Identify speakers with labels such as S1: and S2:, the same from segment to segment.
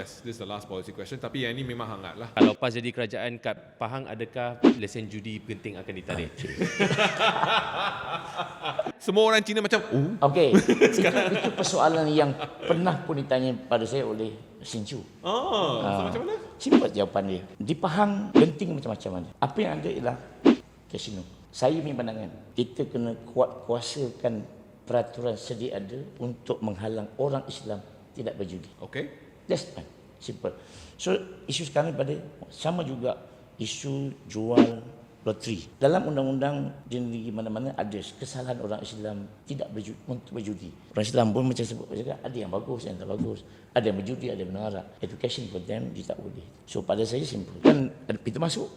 S1: yes, this is the last policy question. Tapi yang ini memang hangat lah.
S2: Kalau PAS jadi kerajaan kat Pahang, adakah lesen judi Genting akan ditarik?
S1: Semua orang Cina macam,
S3: Okey, itu persoalan yang pernah pun ditanya pada saya oleh Sin Chu.
S1: so macam mana?
S3: Simple jawapan dia. Di Pahang, Genting macam-macam ada. Apa yang ada ialah kasino. Saya punya pandangan, kita kena kuasakan peraturan sedia ada untuk menghalang orang Islam tidak berjudi.
S1: Okay.
S3: That's fine. Simple. So, isu sekarang pada sama juga isu jual loteri. Dalam undang-undang di negeri mana-mana ada kesalahan orang Islam tidak berjudi. Orang Islam pun macam sebut juga ada yang bagus, yang tak bagus. Ada yang berjudi, ada yang mengarak. Education for them, dia tak boleh. So pada saya simple. Kan pintu masuk,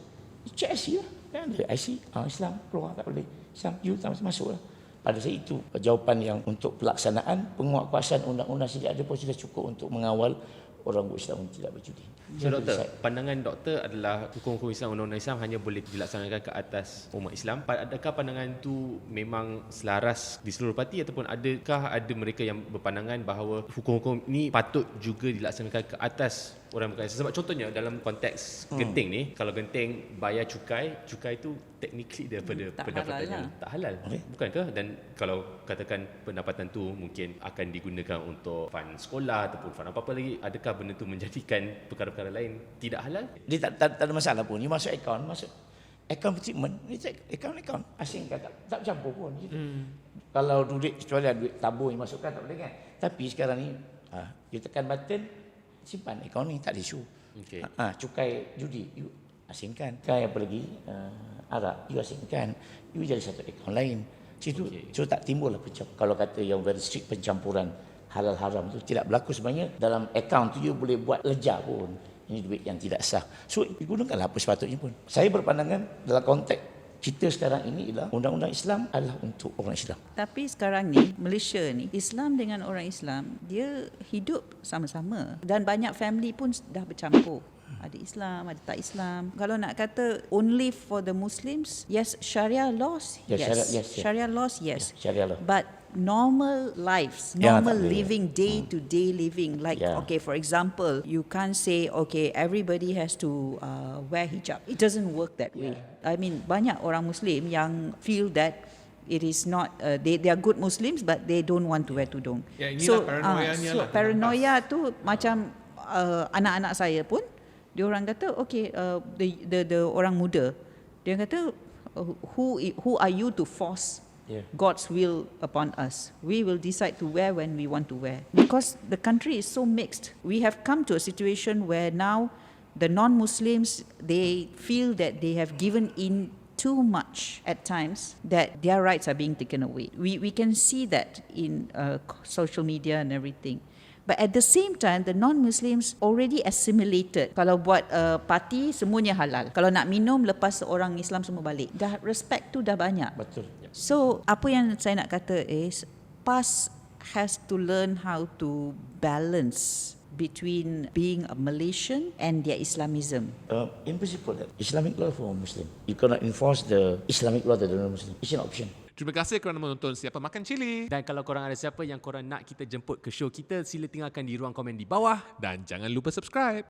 S3: cek IC lah. Kan ada IC, Islam keluar tak boleh. Islam, you tak masuk lah. Pada saya itu jawapan yang untuk pelaksanaan penguatkuasaan undang-undang sedia ada pun sudah cukup untuk mengawal orang Islam tidak berjudi.
S2: So doktor, pandangan doktor adalah hukum-hukum Islam, undang-undang Islam hanya boleh dilaksanakan ke atas umat Islam. Adakah pandangan itu memang selaras di seluruh parti ataupun adakah ada mereka yang berpandangan bahawa hukum-hukum ini patut juga dilaksanakan ke atas orang bukan Islam? Sebab contohnya dalam konteks Genting ni, kalau Genting bayar cukai itu technically daripada pendapatannya tak halal. Bukankah? Dan kalau katakan pendapatan tu mungkin akan digunakan untuk fund sekolah ataupun fund apa-apa lagi, adakah benda tu menjadikan perkara-perkara lain tidak halal?
S3: Dia tak ada masalah pun. Dia masuk akaun treatment, akaun asing tak campur pun. Kalau duit, kecuali duit tabung yang masukkan tak boleh kan. Tapi sekarang ni, you tekan button, simpan akaun ni tak ada isu.
S2: Okay.
S3: Cukai judi, you asingkan. Cukai apa lagi, arak, you asingkan. You jadi satu akaun lain. Situ so tak timbul lah kalau kata yang very strict pencampuran halal haram tu tidak berlaku sebenarnya. Dalam akaun tu you boleh buat lejar pun. Ini duit yang tidak sah. So digunakanlah apa sepatutnya pun. Saya berpandangan dalam konteks kita sekarang ini ialah undang-undang Islam adalah untuk orang Islam.
S4: Tapi sekarang ni Malaysia ni Islam dengan orang Islam dia hidup sama-sama dan banyak family pun dah bercampur. Ada Islam, ada tak Islam. Kalau nak kata only for the Muslims, yes, Sharia laws, Sharia laws, yes.
S3: Sharia law.
S4: But normal lives, normal living, day-to-day living, like, okay, for example, you can't say, okay, everybody has to wear hijab. It doesn't work that way. I mean, banyak orang Muslim yang feel that it is not, they are good Muslims, but they don't want to wear tudung.
S1: So
S4: paranoia tu macam anak-anak saya pun, dia orang kata, okay, the orang muda, dia kata, who are you to force God's will upon us? We will decide to wear when we want to wear. Because the country is so mixed. We have come to a situation where now the non-Muslims, they feel that they have given in too much at times, that their rights are being taken away. We can see that in social media and everything. But at the same time, the non-Muslims already assimilated. Kalau buat parti, semuanya halal. Kalau nak minum, lepas orang Islam semua balik. Dah respect tu dah banyak.
S3: Betul.
S4: So, apa yang saya nak kata is, PAS has to learn how to balance between being a Malaysian and their Islamism.
S3: In principle, Islamic law for Muslim. You cannot enforce the Islamic law to the non-Muslim. It's an option.
S1: Terima kasih kerana menonton Siapa Makan Cili.
S2: Dan kalau korang ada siapa yang korang nak kita jemput ke show kita, sila tinggalkan di ruang komen di bawah.
S1: Dan jangan lupa subscribe.